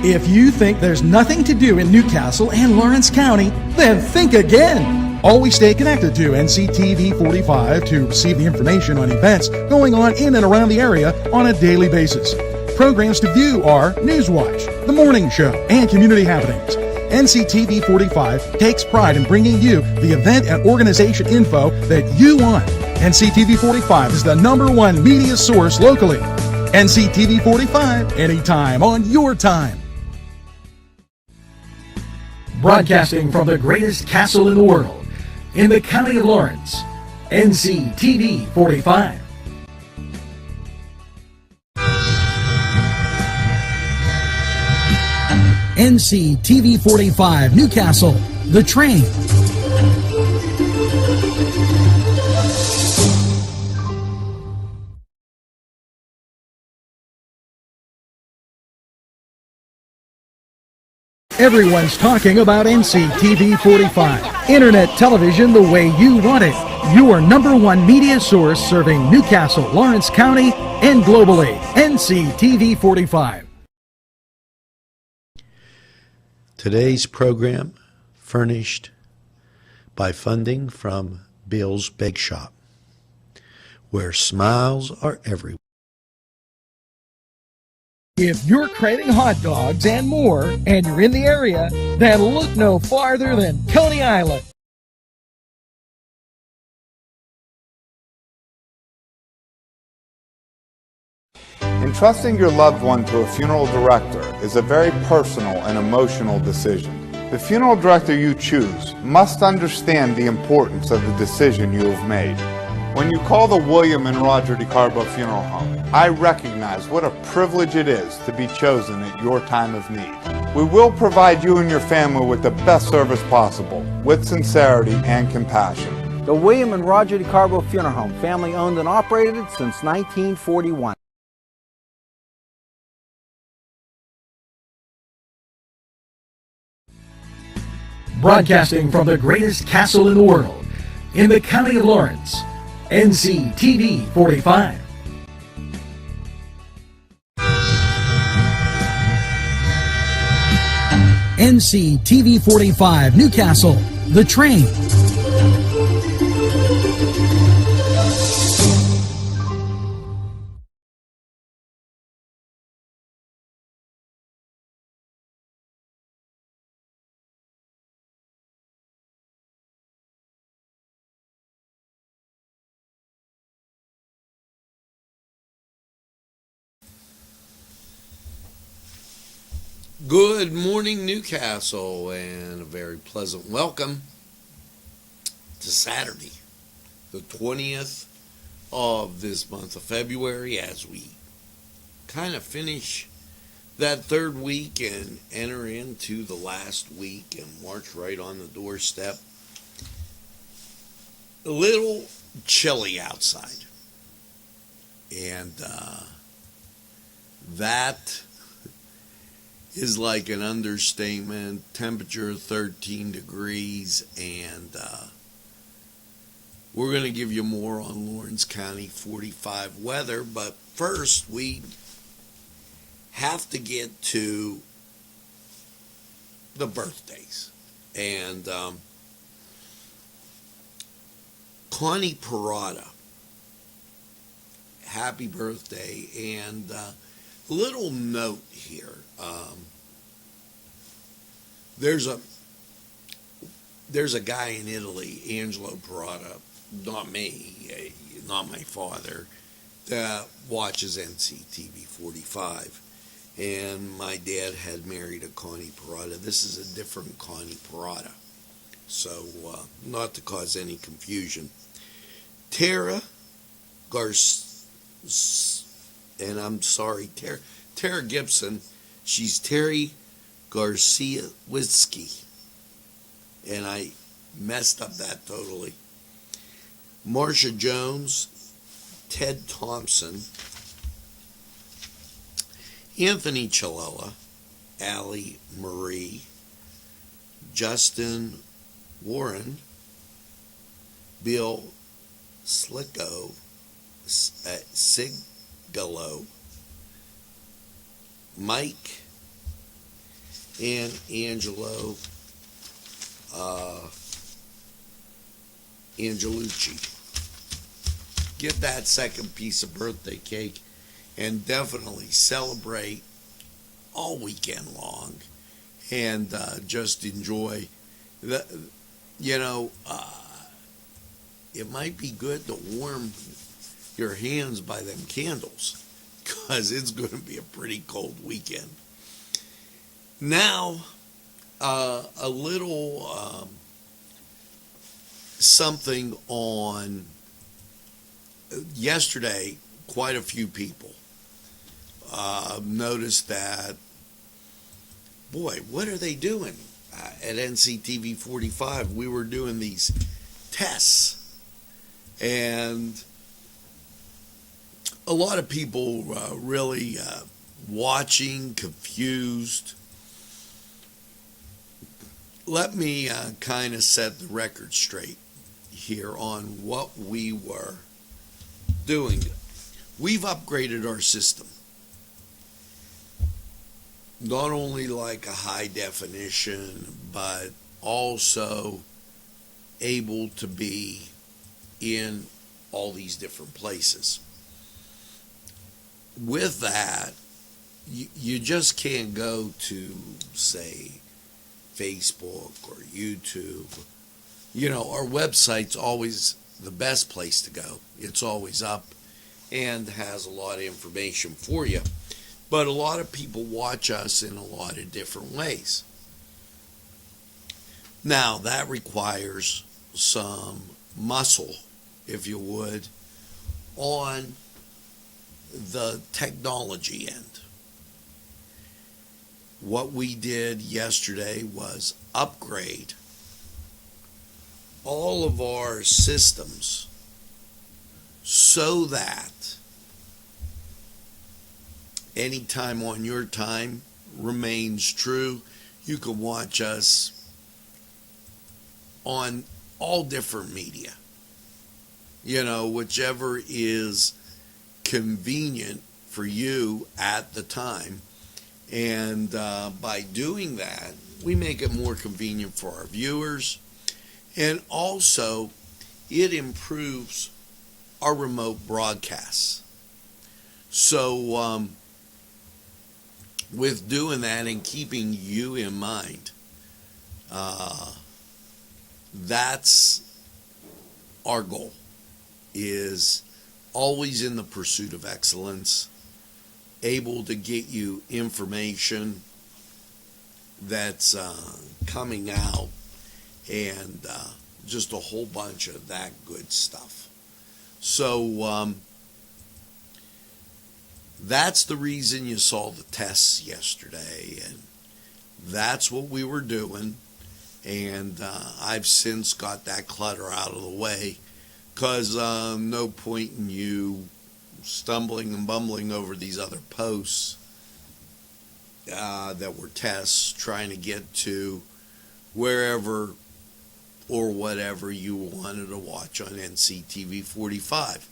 If you think there's nothing to do in Newcastle and Lawrence County, then think again. Always stay connected to NCTV45 to receive the information on events going on in and around the area on a daily basis. Programs to view are Newswatch, The Morning Show, and Community Happenings. NCTV45 takes pride in bringing you the event and organization info that you want. NCTV45 is the #1 media source locally. NCTV45, anytime on your time. Broadcasting from the greatest castle in the world, in the county of Lawrence, NCTV45. NCTV45 Newcastle, The Train. Everyone's talking about NCTV45. Internet television the way you want it. Your #1 media source serving Newcastle, Lawrence County, and globally. NCTV45. Today's program furnished by funding from Bill's Bake Shop, where smiles are everywhere. If you're craving hot dogs and more, and you're in the area, then look no farther than Coney Island. Entrusting your loved one to a funeral director is a very personal and emotional decision. The funeral director you choose must understand the importance of the decision you have made. When you call the William and Roger DeCarbo Funeral Home, I recognize what a privilege it is to be chosen at your time of need. We will provide you and your family with the best service possible, with sincerity and compassion. The William and Roger DeCarbo Funeral Home, family owned and operated since 1941. Broadcasting from the greatest castle in the world, in the county of Lawrence, NCTV45. NCTV45 Newcastle, The Train. Good morning, Newcastle, and a very pleasant welcome to Saturday, the 20th of this month of February, as we kind of finish that third week and enter into the last week and march right on the doorstep. A little chilly outside, and that is like an understatement. Temperature 13 degrees, and we're going to give you more on Lawrence County 45 weather, but first we have to get to the birthdays. And Connie Perrotta, happy birthday. And a little note here. There's a guy in Italy, Angelo Perrotta, not me, not my father, that watches NCTV45. And my dad had married a Connie Perrotta. This is a different Connie Perrotta. So, not to cause any confusion. Tara and I'm sorry, Tara Gibson, she's Terry Garcia Whiskey. And I messed up that totally. Marcia Jones, Ted Thompson, Anthony Chilella, Allie Marie, Justin Warren, Bill Slicko, Sigalo, Mike and Angelo Angelucci. Get that second piece of birthday cake and definitely celebrate all weekend long and just enjoy the, it might be good to warm your hands by them candles because it's going to be a pretty cold weekend. Now, a little something on yesterday. Quite a few people noticed that, boy, what are they doing at Nctv45? We were doing these tests, and a lot of people really watching, confused. Let me kind of set the record straight here on what we were doing. We've upgraded our system. Not only like a high definition, but also able to be in all these different places. With that, you just can't go to, say, Facebook or YouTube. Our website's always the best place to go. It's always up and has a lot of information for you. But a lot of people watch us in a lot of different ways. Now, that requires some muscle, if you would, on the technology end. What we did yesterday was upgrade all of our systems so that any time on your time remains true. You can watch us on all different media, whichever is convenient for you at the time. And by doing that, we make it more convenient for our viewers. And also, it improves our remote broadcasts. So, with doing that and keeping you in mind, that's our goal, is always in the pursuit of excellence, able to get you information that's coming out, and just a whole bunch of that good stuff. So that's the reason you saw the tests yesterday, and that's what we were doing. And I've since got that clutter out of the way, because no point in you stumbling and bumbling over these other posts that were tests, trying to get to wherever or whatever you wanted to watch on Nctv45.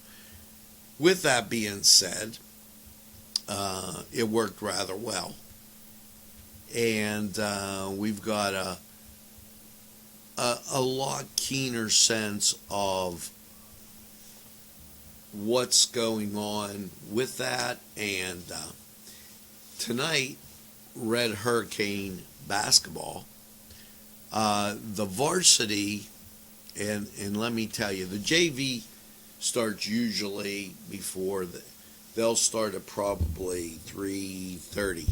With that being said, it worked rather well. And we've got a lot keener sense of what's going on with that. And tonight, Red Hurricane basketball, the varsity, and let me tell you, the JV starts usually before they'll start at probably 3:30.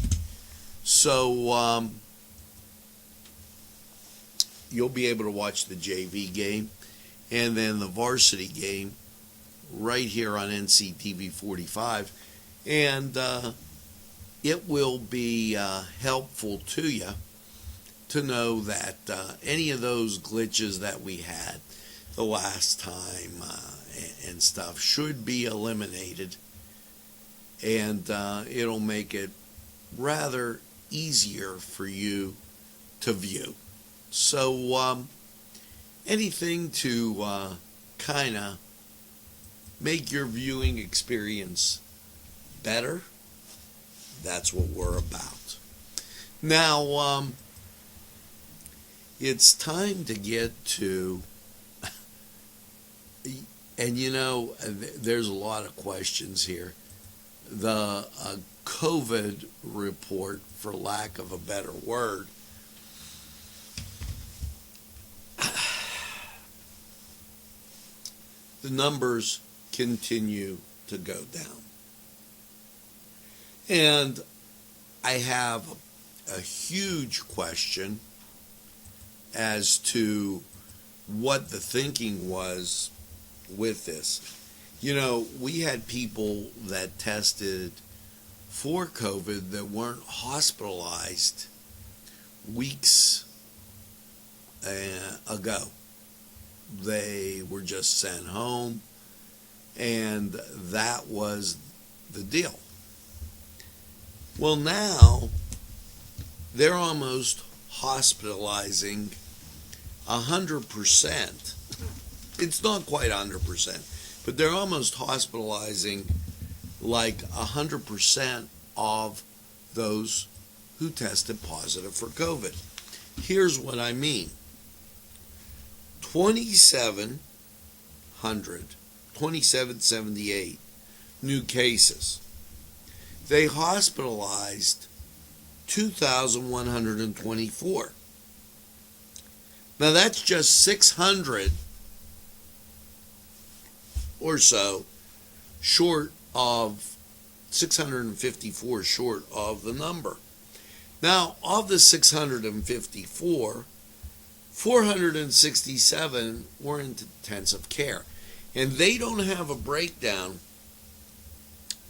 So you'll be able to watch the JV game and then the varsity game right here on Nctv45, and it will be helpful to you to know that any of those glitches that we had the last time and stuff should be eliminated, and it'll make it rather easier for you to view. So anything to kind of make your viewing experience better, that's what we're about. Now, it's time to get to, and there's a lot of questions here. The COVID report, for lack of a better word, the numbers continue to go down. And I have a huge question as to what the thinking was with this. We had people that tested for COVID that weren't hospitalized weeks ago. They were just sent home, and that was the deal. Well, now they're almost hospitalizing 100%. It's not quite 100%, but they're almost hospitalizing like 100% of those who tested positive for COVID. Here's what I mean. 2,778 new cases. They hospitalized 2,124. Now that's just 600 or so short of 654 short of the number. Now, of the 654, 467 were in intensive care. And they don't have a breakdown.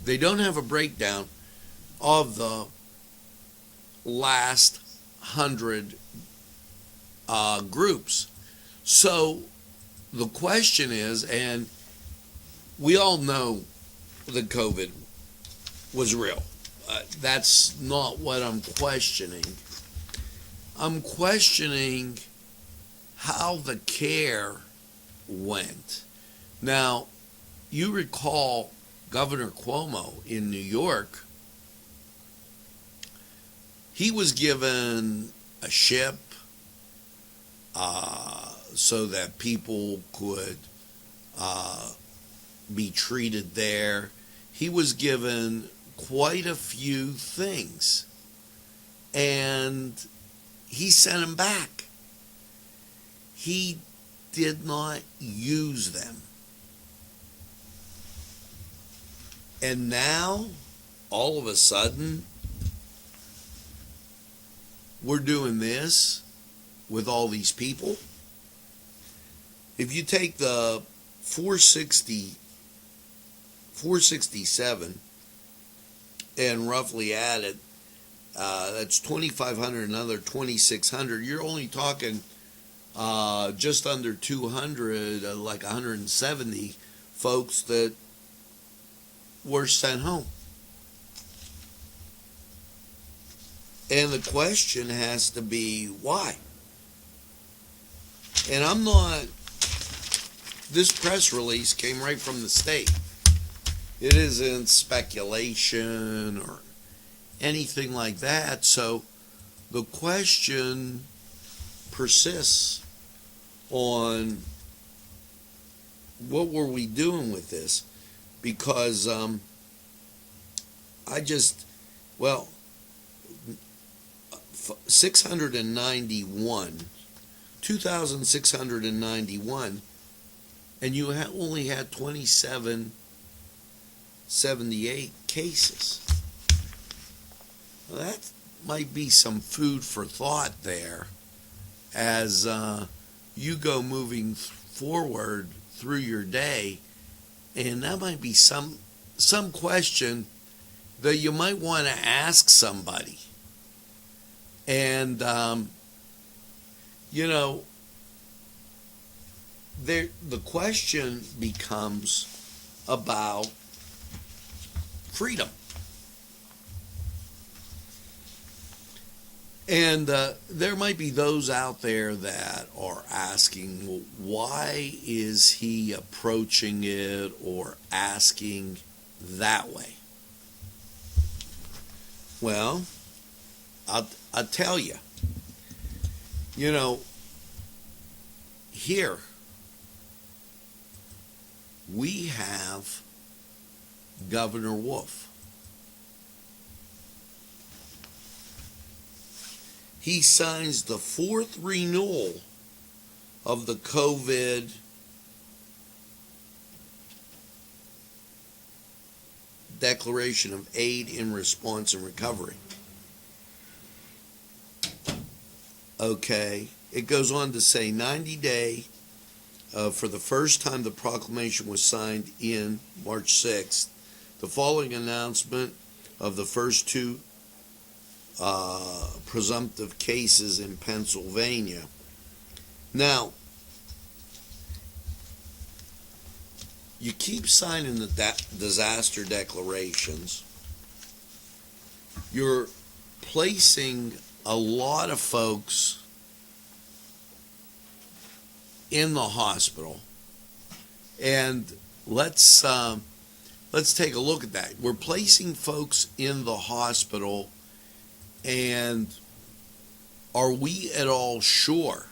They don't have a breakdown of the last 100 groups. So the question is, and we all know that COVID was real. That's not what I'm questioning. I'm questioning how the care went. Now, you recall Governor Cuomo in New York. He was given a ship so that people could be treated there. He was given quite a few things, and he sent them back. He did not use them. And now, all of a sudden, we're doing this with all these people. If you take the 467 and roughly add it, that's 2,500, another 2,600. You're only talking just under 200, like 170 folks that were sent home. And the question has to be why? And this press release came right from the state. It isn't speculation or anything like that. So the question persists on what were we doing with this? Because 2,691, and you only had 2,778 cases. Well, that might be some food for thought there as you go moving forward through your day, and that might be some question that you might want to ask somebody. And the question becomes about freedom. And there might be those out there that are asking, well, why is he approaching it or asking that way? Well, I tell you, here we have Governor Wolf. He signs the 4th renewal of the COVID Declaration of Aid in Response and Recovery. Okay, it goes on to say 90-day, for the first time the proclamation was signed in March 6th, the following announcement of the first 2 presumptive cases in Pennsylvania. Now, you keep signing the disaster declarations. You're placing a lot of folks in the hospital, and let's take a look at that. We're placing folks in the hospital, and are we at all sure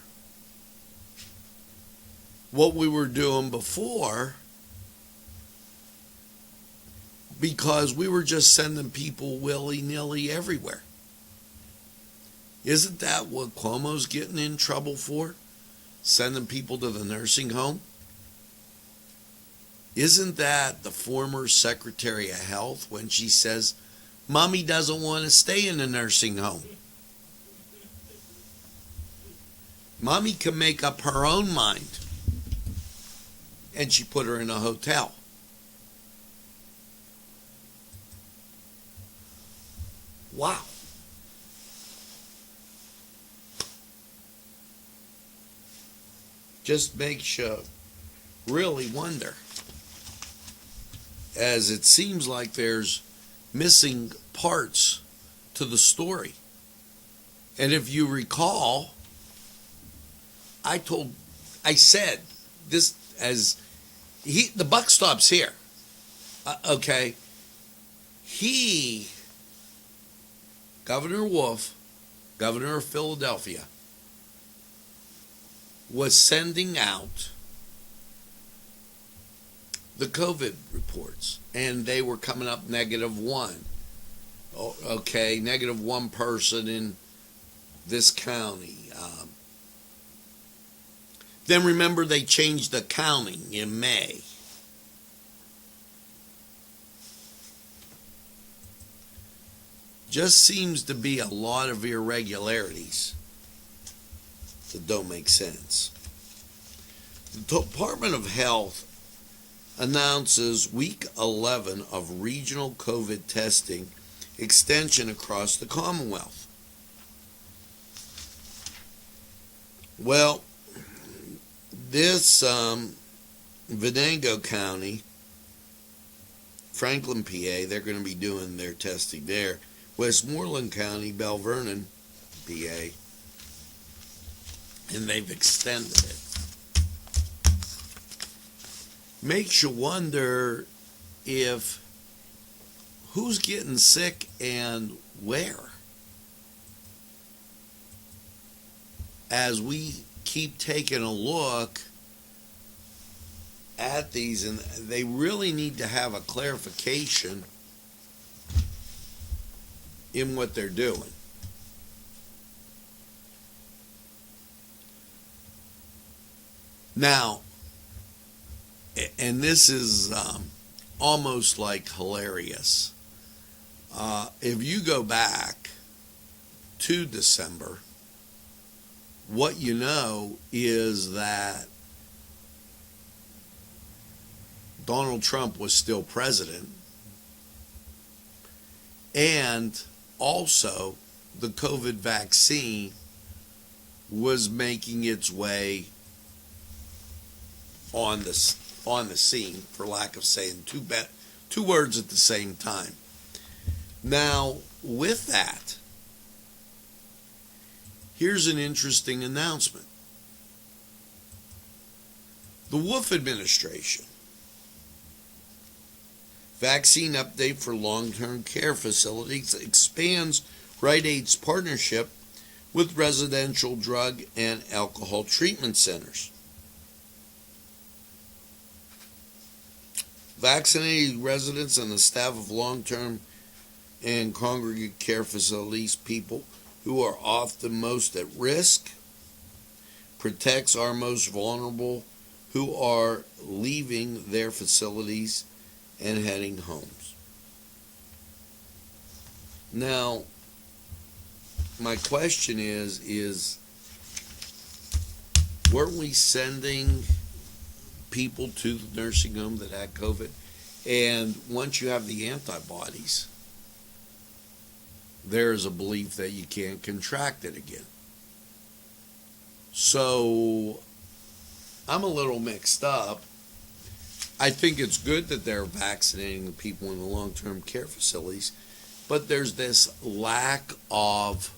what we were doing before? Because we were just sending people willy-nilly everywhere. Isn't that what Cuomo's getting in trouble for? Sending people to the nursing home? Isn't that the former Secretary of Health when she says, Mommy doesn't want to stay in the nursing home? Mommy can make up her own mind. And she put her in a hotel. Wow. Just makes you really wonder, as it seems like there's missing parts to the story. And if you recall, I said this as the buck stops here. Okay. Governor Wolf, governor of Philadelphia, was sending out the COVID reports, and they were coming up -1. Okay, -1 person in this county. Then remember, they changed the counting in May. Just seems to be a lot of irregularities that don't make sense. The Department of Health announces week 11 of regional COVID testing extension across the Commonwealth. Well, this Venango County, Franklin, PA, they're going to be doing their testing there. Westmoreland County, Bell Vernon, PA, and they've extended it. Makes you wonder if who's getting sick and where. As we keep taking a look at these, and they really need to have a clarification in what they're doing. Now, and this is almost like hilarious. If you go back to December, what you know is that Donald Trump was still president, and also the COVID vaccine was making its way on the scene, for lack of saying two words at the same time. Now, with that, here's an interesting announcement. The Wolf administration, vaccine update for long-term care facilities, expands Rite Aid's partnership with residential drug and alcohol treatment centers. Vaccinated residents and the staff of long-term and congregate care facilities, people who are often most at risk, protects our most vulnerable who are leaving their facilities and heading homes. Now, my question is weren't we sending people to the nursing home that had COVID? And once you have the antibodies, there's a belief that you can't contract it again. So I'm a little mixed up. I think it's good that they're vaccinating the people in the long-term care facilities, but there's this lack of,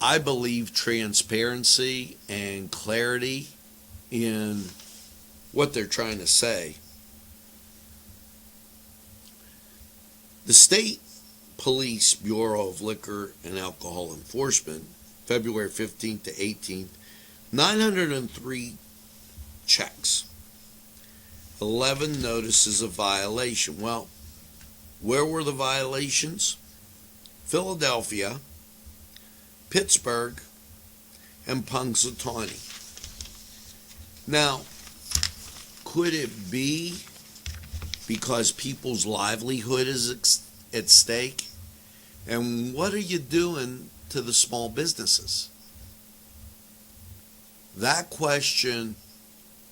I believe, transparency and clarity in what they're trying to say. The State Police Bureau of Liquor and Alcohol Enforcement, February 15th to 18th, 903 checks, 11 notices of violation. Well, where were the violations? Philadelphia, Pittsburgh, and Punxsutawney. Now, could it be because people's livelihood is at stake? And what are you doing to the small businesses? That question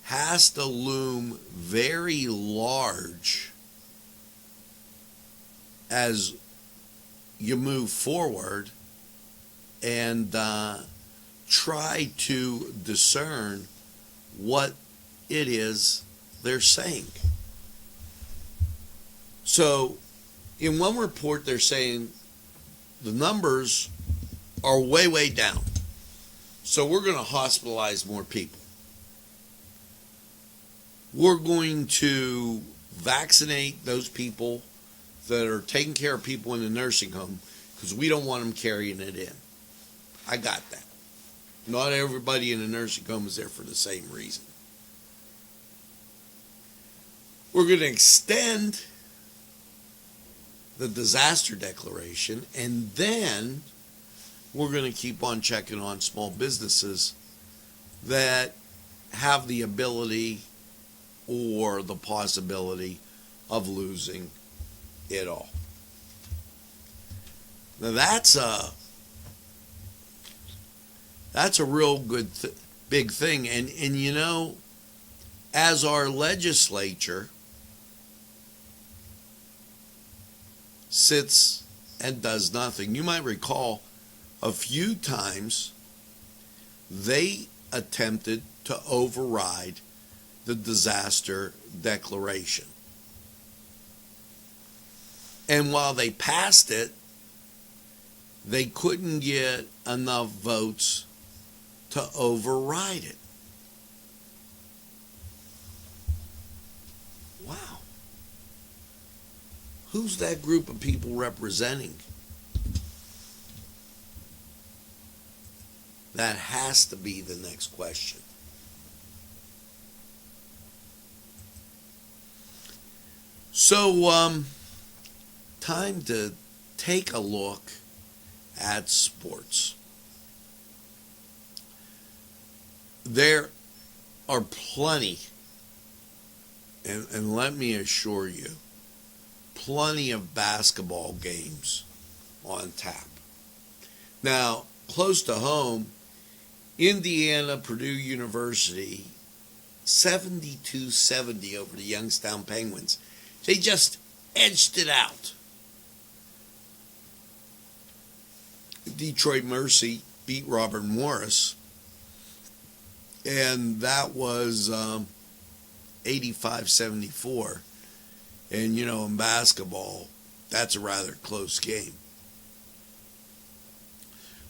has to loom very large as you move forward and try to discern what it is they're saying. So, in one report, they're saying the numbers are way, way down. So we're going to hospitalize more people. We're going to vaccinate those people that are taking care of people in the nursing home because we don't want them carrying it in. I got that. Not everybody in a nursing home is there for the same reason. We're going to extend the disaster declaration, and then we're going to keep on checking on small businesses that have the ability or the possibility of losing it all. Now that's a real good big thing, and you know, as our legislature sits and does nothing, you might recall a few times they attempted to override the disaster declaration. And while they passed it, they couldn't get enough votes to override it. Wow. Who's that group of people representing? That has to be the next question. So, time to take a look at sports. There are plenty, and let me assure you, plenty of basketball games on tap. Now, close to home, Indiana, Purdue University, 72-70 over the Youngstown Penguins. They just edged it out. Detroit Mercy beat Robert Morris, and that was 85-74. And, you know, in basketball, that's a rather close game.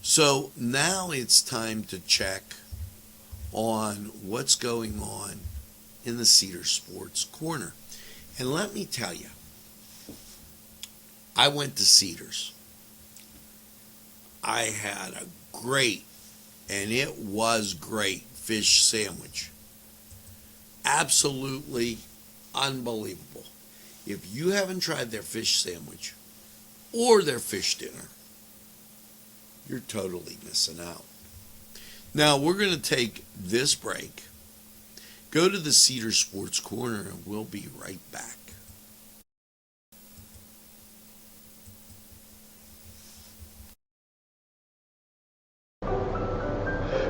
So now it's time to check on what's going on in the Cedar Sports Corner. And let me tell you, I went to Cedars. I had a great, and it was great, fish sandwich. Absolutely unbelievable. If you haven't tried their fish sandwich or their fish dinner, you're totally missing out. Now, we're going to take this break, go to the Cedar Sports Corner, and we'll be right back.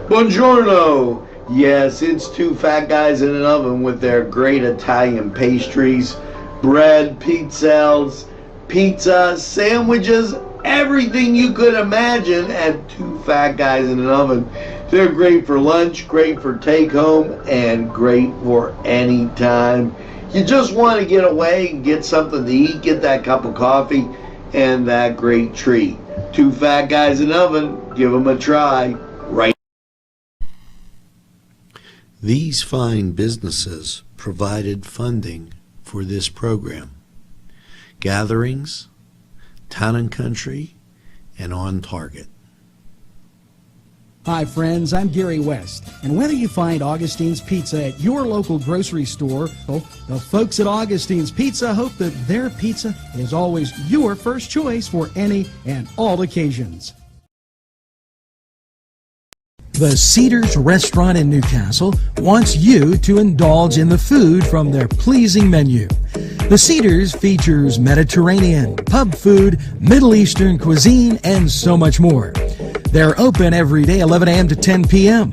Buongiorno! Yes, it's two fat guys in an oven with their great Italian pastries, bread, pizzelles, pizza, sandwiches, everything you could imagine at two fat guys in an oven. They're great for lunch, great for take home, and great for any time. You just want to get away and get something to eat, get that cup of coffee, and that great treat. Two fat guys in an oven, give them a try. Right. These fine businesses provided funding for this program. Gatherings, Town and Country, and On Target. Hi friends, I'm Gary West, and whether you find Augustine's Pizza at your local grocery store, the folks at Augustine's Pizza hope that their pizza is always your first choice for any and all occasions. The Cedars Restaurant in Newcastle wants you to indulge in the food from their pleasing menu. The Cedars features Mediterranean, pub food, Middle Eastern cuisine, and so much more. They're open every day, 11 a.m. to 10 p.m.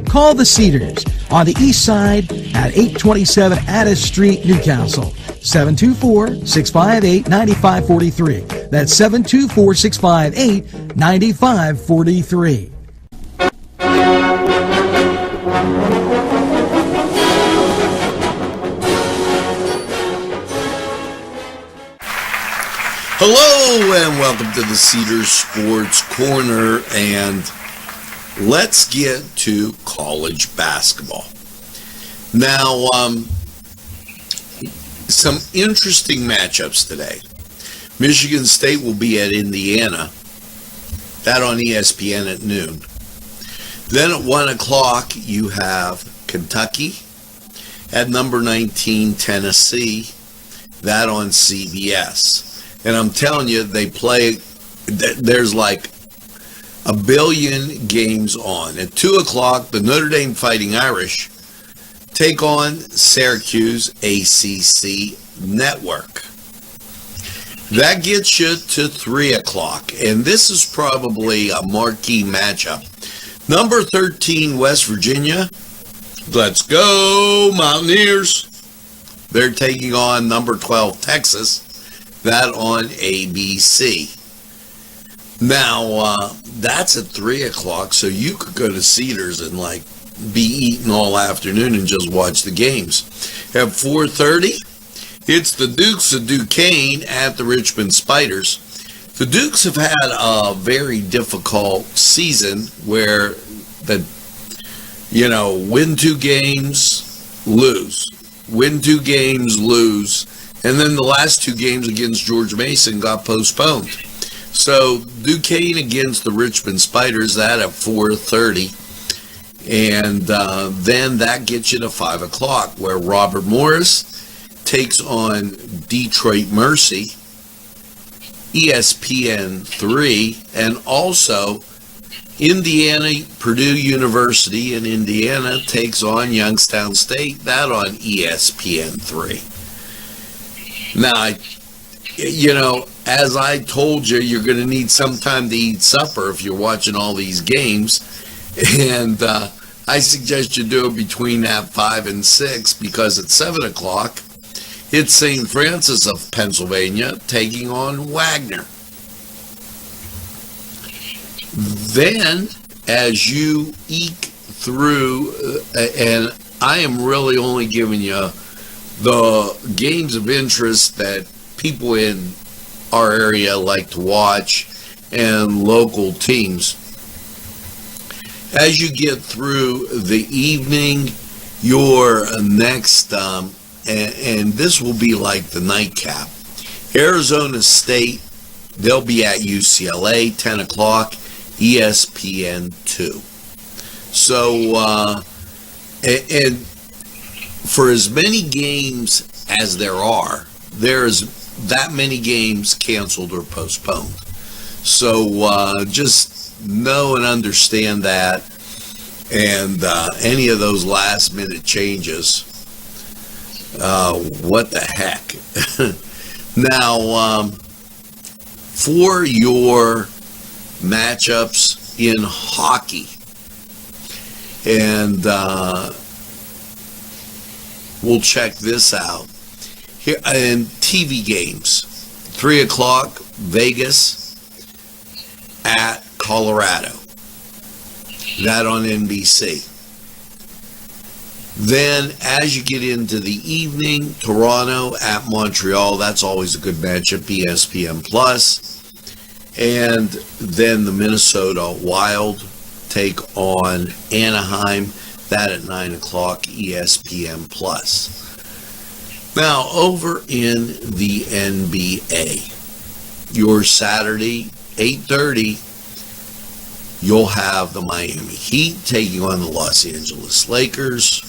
Call the Cedars on the east side at 827 Addis Street, Newcastle. 724-658-9543. That's 724-658-9543. Hello and welcome to the Cedar Sports Corner, and let's get to college basketball. Now, some interesting matchups today. Michigan State will be at Indiana. That on ESPN at noon. Then at 1 o'clock, you have Kentucky at number 19, Tennessee. That on CBS. And I'm telling you, they play, there's like a billion games on. At 2 o'clock, the Notre Dame Fighting Irish take on Syracuse ACC Network. That gets you to 3 o'clock. And this is probably a marquee matchup. Number 13, West Virginia. Let's go, Mountaineers. They're taking on number 12, Texas. That on ABC. Now, that's at 3 o'clock, so you could go to Cedars and like be eating all afternoon and just watch the games. At 4:30, it's the Dukes of Duquesne at the Richmond Spiders. The Dukes have had a very difficult season where win 2 games, lose. Win 2 games, lose. And then the last 2 games against George Mason got postponed. So Duquesne against the Richmond Spiders, that at 4:30. And then that gets you to 5 o'clock, where Robert Morris takes on Detroit Mercy, ESPN 3, and also Purdue University in Indiana takes on Youngstown State, that on ESPN 3. Now, as I told you, you're going to need some time to eat supper if you're watching all these games. And I suggest you do it between that 5 and 6, because at 7 o'clock, it's St. Francis of Pennsylvania taking on Wagner. Then, as you eke through, and I am really only giving you the games of interest that people in our area like to watch and local teams. As you get through the evening, your next, and this will be like the nightcap, Arizona State They'll be at UCLA, 10 o'clock, ESPN2. So, and for as many games as there's that many games canceled or postponed. So just know and understand that. And any of those last minute changes, what the heck? Now, for your matchups in hockey, and we'll check this out here in TV games. 3 o'clock, Vegas at Colorado. That on NBC. Then as you get into the evening, Toronto at Montreal. That's always a good matchup, ESPN Plus. And then the Minnesota Wild take on Anaheim. That at 9 o'clock, ESPN Plus. Now, over in the NBA, your Saturday, 8:30, you'll have the Miami Heat taking on the Los Angeles Lakers.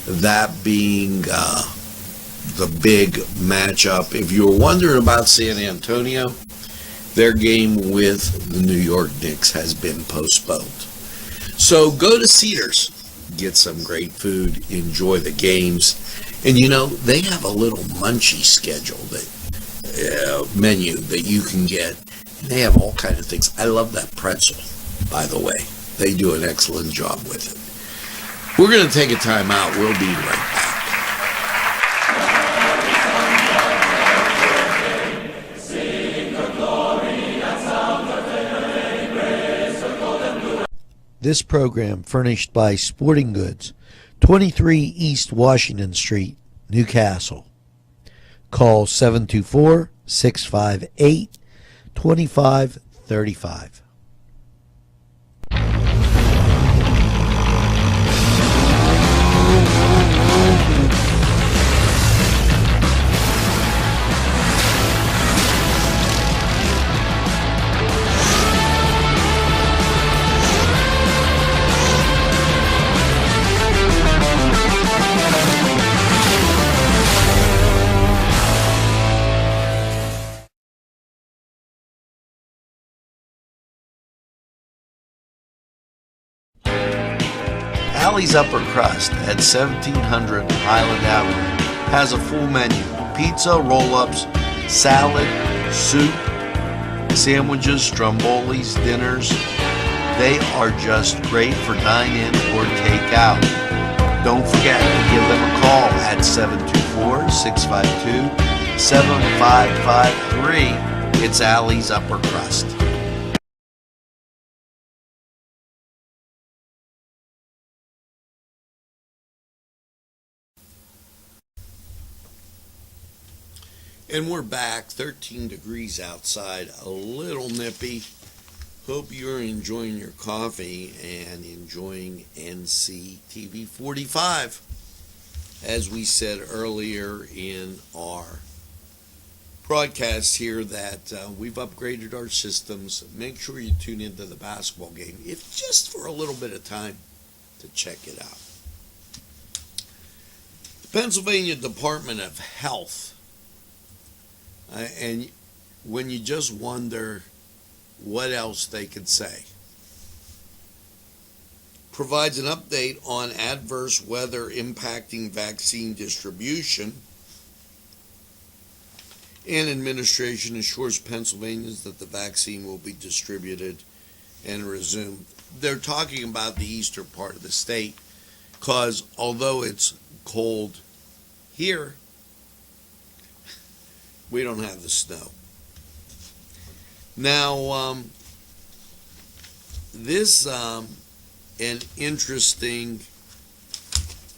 That being the big matchup. If you were wondering about San Antonio, their game with the New York Knicks has been postponed. So go to Cedars, get some great food, enjoy the games. And you know, they have a little munchy schedule, menu that you can get. And they have all kinds of things. I love that pretzel, by the way. They do an excellent job with it. We're going to take a time out. We'll be right back. This program furnished by Sporting Goods, 23 East Washington Street, Newcastle. Call 724-658-2535. Alley's Upper Crust at 1700 Highland Avenue has a full menu: pizza, roll-ups, salad, soup, sandwiches, strombolis, dinners. They are just great for dine-in or take-out. Don't forget to give them a call at 724-652-7553. It's Alley's Upper Crust. And we're back, 13 degrees outside, a little nippy. Hope you're enjoying your coffee and enjoying Nctv45. As we said earlier in our broadcast here that we've upgraded our systems. Make sure you tune into the basketball game, if just for a little bit of time, to check it out. The Pennsylvania Department of Health, and when you just wonder what else they could say, provides an update on adverse weather impacting vaccine distribution, and administration assures Pennsylvanians that the vaccine will be distributed and resumed. They're talking about the eastern part of the state because although it's cold here, we don't have the snow. Now, this an interesting,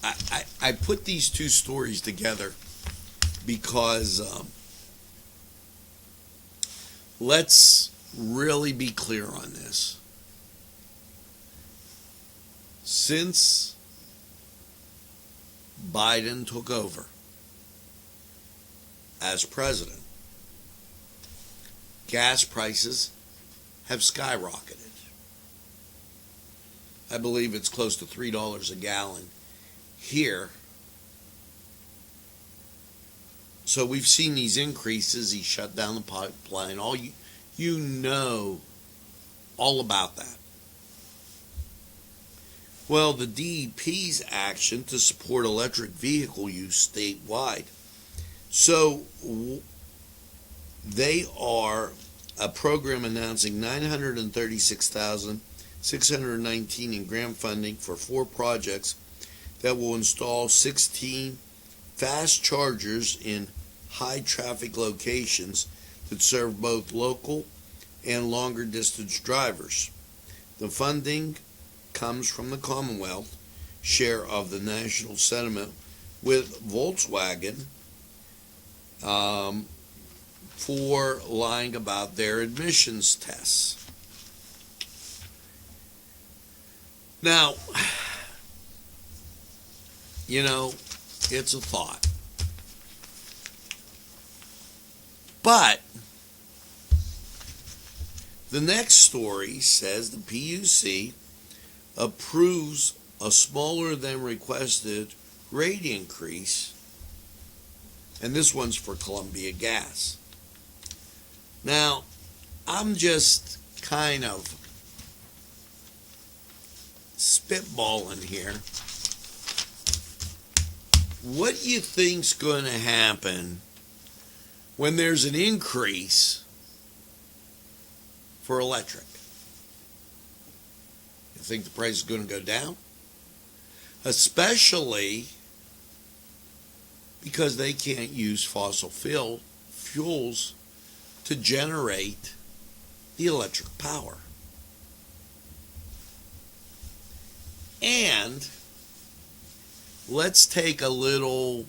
I put these two stories together because let's really be clear on this. Since Biden took over as president, gas prices have skyrocketed. I believe it's close to $3 a gallon here. So we've seen these increases. He shut down the pipeline. You know all about that. Well, the DEP's action to support electric vehicle use statewide. So they are a program announcing $936,619 in grant funding for 4 projects that will install 16 fast chargers in high traffic locations that serve both local and longer distance drivers. The funding comes from the Commonwealth share of the national settlement with Volkswagen for lying about their admissions tests. Now, you know, it's a thought. But the next story says the PUC approves a smaller than requested rate increase, and this one's for Columbia Gas. Now, I'm just kind of spitballing here. What do you think's going to happen when there's an increase for electric? You think the price is going to go down? Especially because they can't use fossil fuels to generate the electric power. And let's take a little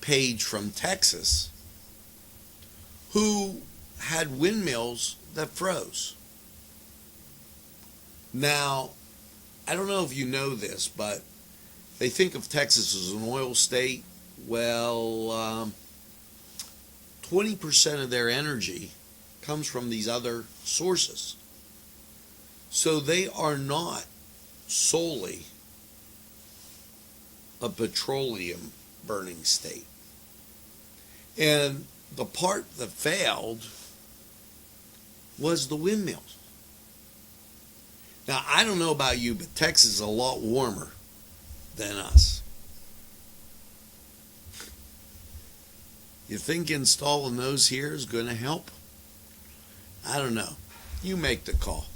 page from Texas, who had windmills that froze. Now, I don't know if you know this, but they think of Texas as an oil state. Well, 20% of their energy comes from these other sources. So they are not solely a petroleum burning state. And the part that failed was the windmills. Now, I don't know about you, but Texas is a lot warmer than us. You think installing those here is going to help? I don't know. You make the call.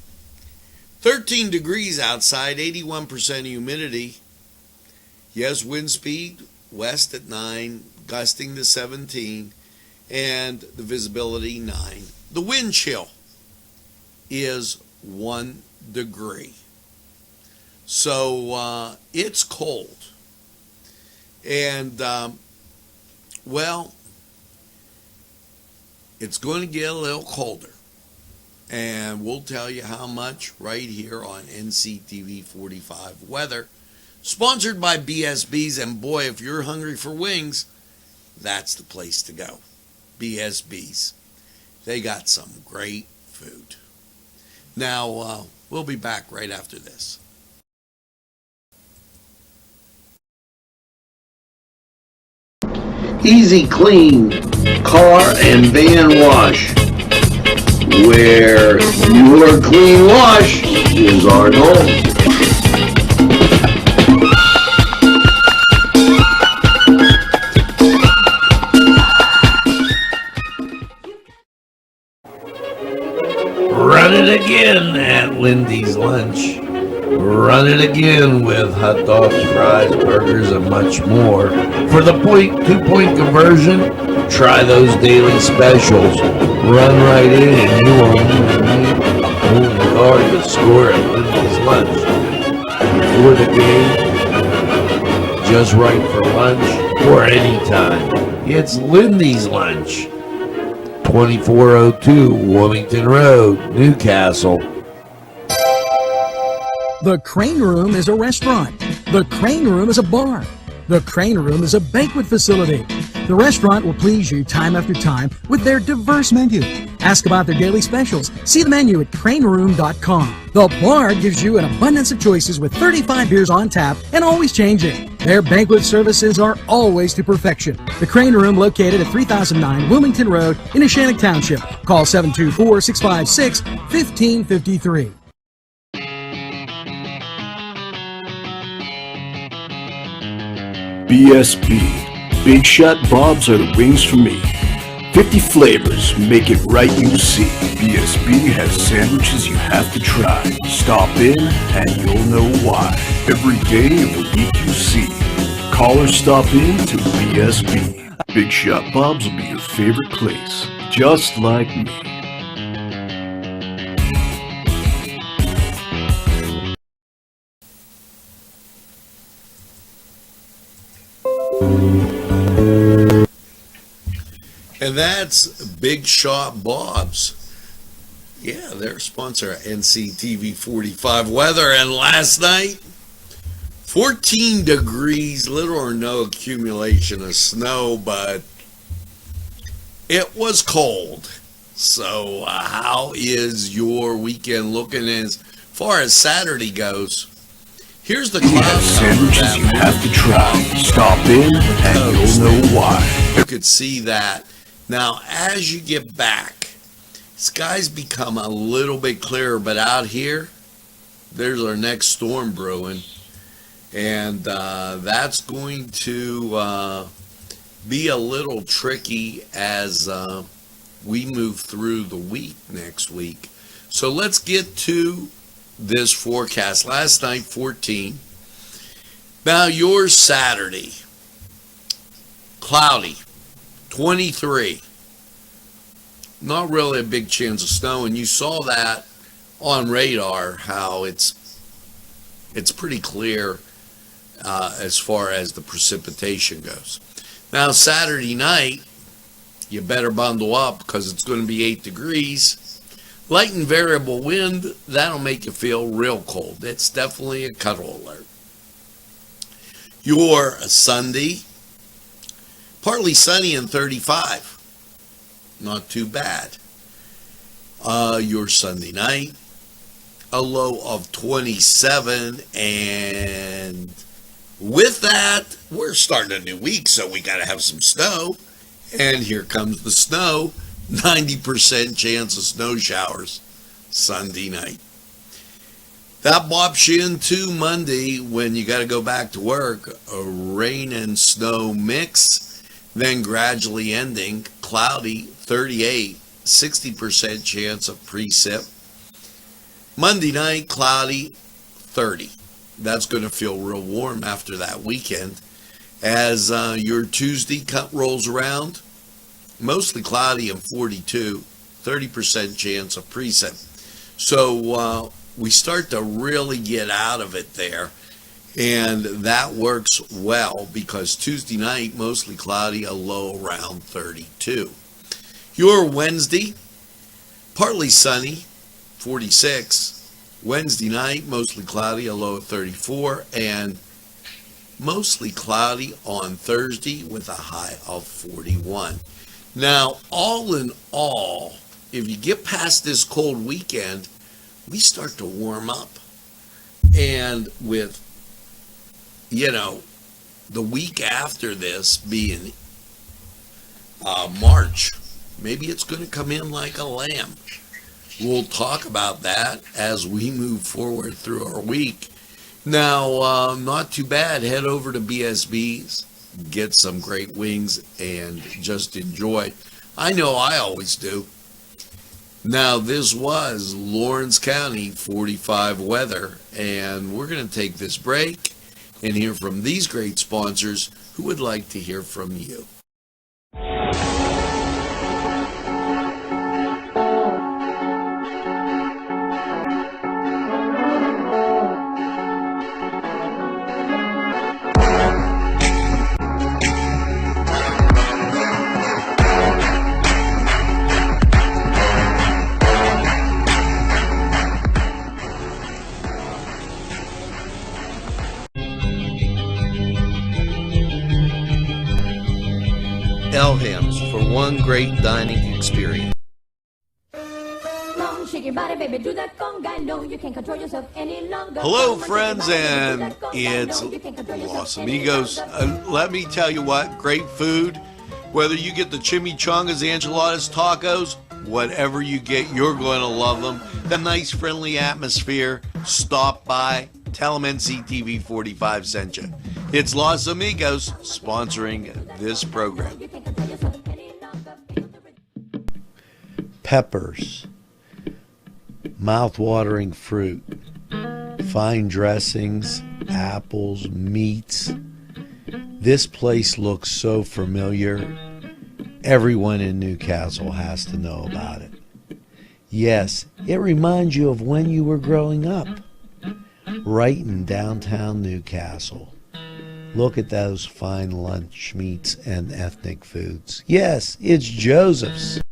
13 degrees outside, 81% humidity. Yes, wind speed west at 9, gusting to 17, and the visibility 9. The wind chill is 1 degree. So it's cold. And, well, it's going to get a little colder. And we'll tell you how much right here on NCTV45 Weather. Sponsored by BSB's, and boy, if you're hungry for wings, that's the place to go. BSB's. They got some great food. Now, we'll be back right after this. Easy Clean Car and Van Wash, where your clean wash is our goal. Run it again at Lindy's Lunch. Run it again with hot dogs, fries, burgers, and much more. For the 2-point conversion, try those daily specials. Run right in and you won't need home car to score at Lindy's Lunch. Before the game, just right for lunch, or anytime. It's Lindy's Lunch. 2402 Wilmington Road, Newcastle. The Crane Room is a restaurant. The Crane Room is a bar. The Crane Room is a banquet facility. The restaurant will please you time after time with their diverse menu. Ask about their daily specials. See the menu at craneroom.com. The bar gives you an abundance of choices with 35 beers on tap and always changing. Their banquet services are always to perfection. The Crane Room, located at 3009 Wilmington Road in Neshannock Township. Call 724-656-1553. BSB. Big Shot Bobs are the wings for me. 50 flavors, make it right, you see. BSB has sandwiches you have to try. Stop in and you'll know why. Every day of the week you see. Call or stop in to BSB. Big Shot Bobs will be your favorite place, just like me. And that's Big Shot Bob's. Yeah, they're a sponsor of Nctv45 weather. And last night, 14 degrees, little or no accumulation of snow, but it was cold. So how is your weekend looking as far as Saturday goes? Here's the cloud sandwiches you have to try. Stop in and you'll know why. You could see that. Now, as you get back, skies become a little bit clearer, but out here, there's our next storm brewing, and that's going to be a little tricky as we move through the week next week. So let's get to this forecast. Last night, 14. Now, yours Saturday, cloudy. 23. Not really a big chance of snow, and you saw that on radar how it's pretty clear as far as the precipitation goes. Now Saturday night, you better bundle up because it's going to be 8 degrees. Light and variable wind, that'll make you feel real cold. It's definitely a cuddle alert. Your Sunday, partly sunny and 35. Not too bad. Your Sunday night, a low of 27. And with that, we're starting a new week, so we got to have some snow. And here comes the snow. 90% chance of snow showers Sunday night. That bops you into Monday when you got to go back to work. A rain and snow mix. Then gradually ending, cloudy, 38, 60% chance of precip. Monday night, cloudy, 30. That's going to feel real warm after that weekend. As your Tuesday rolls around, mostly cloudy and 42, 30% chance of precip. So we start to really get out of it there. And that works well because Tuesday night, mostly cloudy, a low around 32. Your Wednesday, partly sunny, 46. Wednesday night, mostly cloudy, a low of 34. And mostly cloudy on Thursday with a high of 41. Now, all in all, if you get past this cold weekend, we start to warm up. And with the week after this being March, maybe it's going to come in like a lamb. We'll talk about that as we move forward through our week. Now, not too bad. Head over to BSB's, get some great wings, and just enjoy. I know I always do. Now, this was Lawrence County 45 weather, and we're going to take this break and hear from these great sponsors who would like to hear from you. one great dining experience. Shake your body, baby, do that conga. No, you can't control yourself any longer. Hello, friends, and it's Los Amigos. Let me tell you what, great food. Whether you get the chimichangas, enchiladas, tacos, whatever you get, you're going to love them. The nice, friendly atmosphere. Stop by. Tell them NCTV45 sent you. It's Los Amigos sponsoring this program. Peppers, mouth-watering fruit, fine dressings, apples, meats. This place looks so familiar. Everyone in Newcastle has to know about it. Yes, it reminds you of when you were growing up, right in downtown Newcastle. Look at those fine lunch meats and ethnic foods. Yes, it's Joseph's.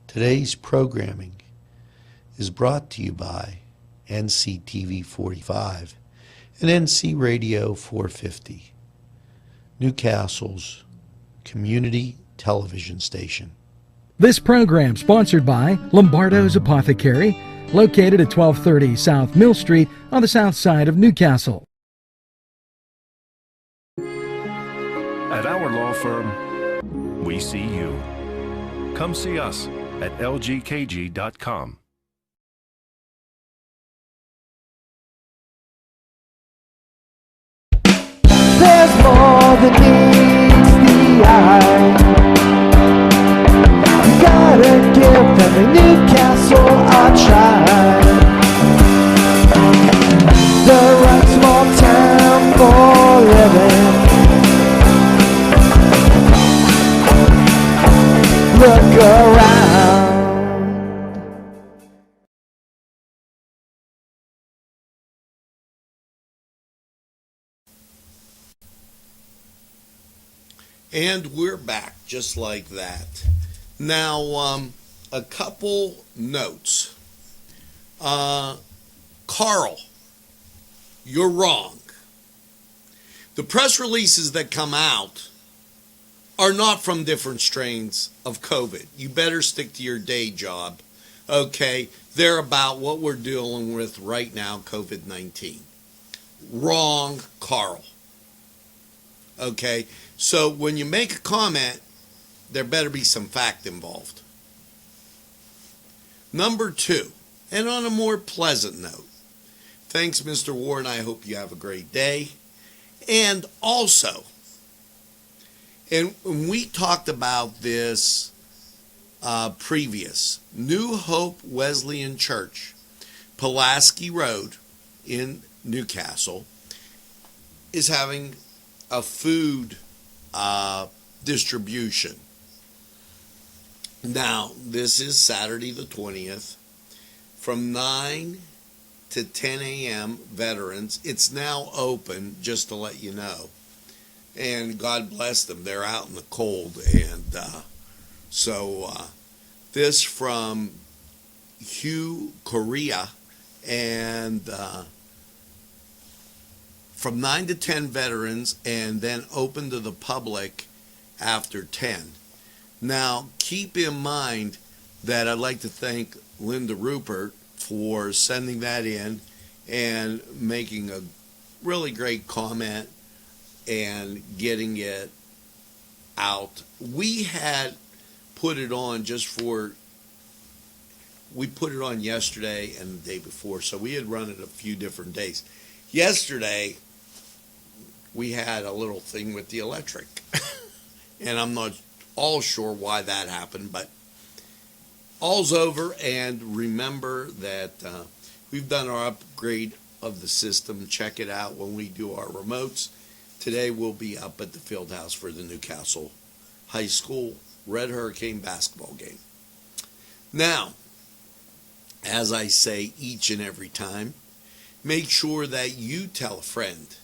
Today's programming is brought to you by NCTV45 and NC Radio 450, Newcastle's community television station. This program sponsored by Lombardo's Apothecary, located at 1230 South Mill Street on the south side of Newcastle. At our law firm, we see you. Come see us at lgkg.com. There's more than meets the eye. You gotta give them a Newcastle a try. The right small town for living. Look around. And we're back just like that. Now, a couple notes. Carl, you're wrong. The press releases that come out are not from different strains of COVID. You better stick to your day job, okay? They're about what we're dealing with right now, COVID-19. Wrong, Carl. Okay? So when you make a comment, there better be some fact involved. Number two, and on a more pleasant note, thanks, Mr. Warren. I hope you have a great day. And also, and we talked about this previous, New Hope Wesleyan Church, Pulaski Road in Newcastle, is having a food distribution. Now, this is Saturday the 20th from 9 to 10 a.m. veterans. It's now open, just to let you know. And God bless them. They're out in the cold. And this from Hugh Korea. And from 9 to 10 veterans, and then open to the public after 10. Now, keep in mind that I'd like to thank Linda Rupert for sending that in and making a really great comment and getting it out. We had put it on we put it on yesterday and the day before, so we had run it a few different days. Yesterday, we had a little thing with the electric. And I'm not all sure why that happened, but all's over. And remember that we've done our upgrade of the system. Check it out when we do our remotes. Today we'll be up at the field house for the Newcastle High School Red Hurricane basketball game. Now, as I say each and every time, make sure that you tell a friend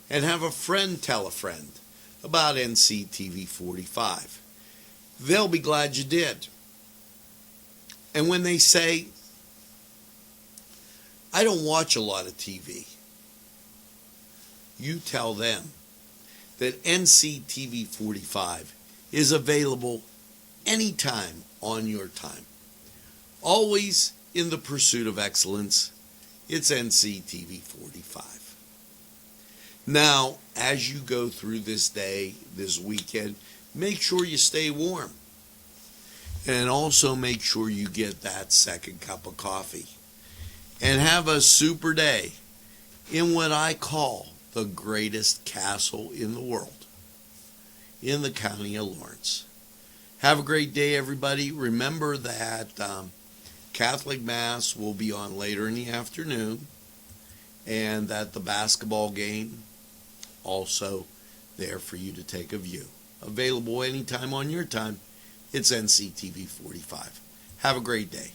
and have a friend tell a friend about Nctv45. They'll be glad you did. And when they say, I don't watch a lot of TV, you tell them that Nctv45 is available anytime on your time. Always in the pursuit of excellence, it's Nctv45. Now, as you go through this day, this weekend, make sure you stay warm. And also make sure you get that second cup of coffee. And have a super day in what I call the greatest castle in the world, in the county of Lawrence. Have a great day, everybody. Remember that Catholic Mass will be on later in the afternoon, and that the basketball game also there for you to take a view. Available anytime on your time. It's Nctv45. Have a great day.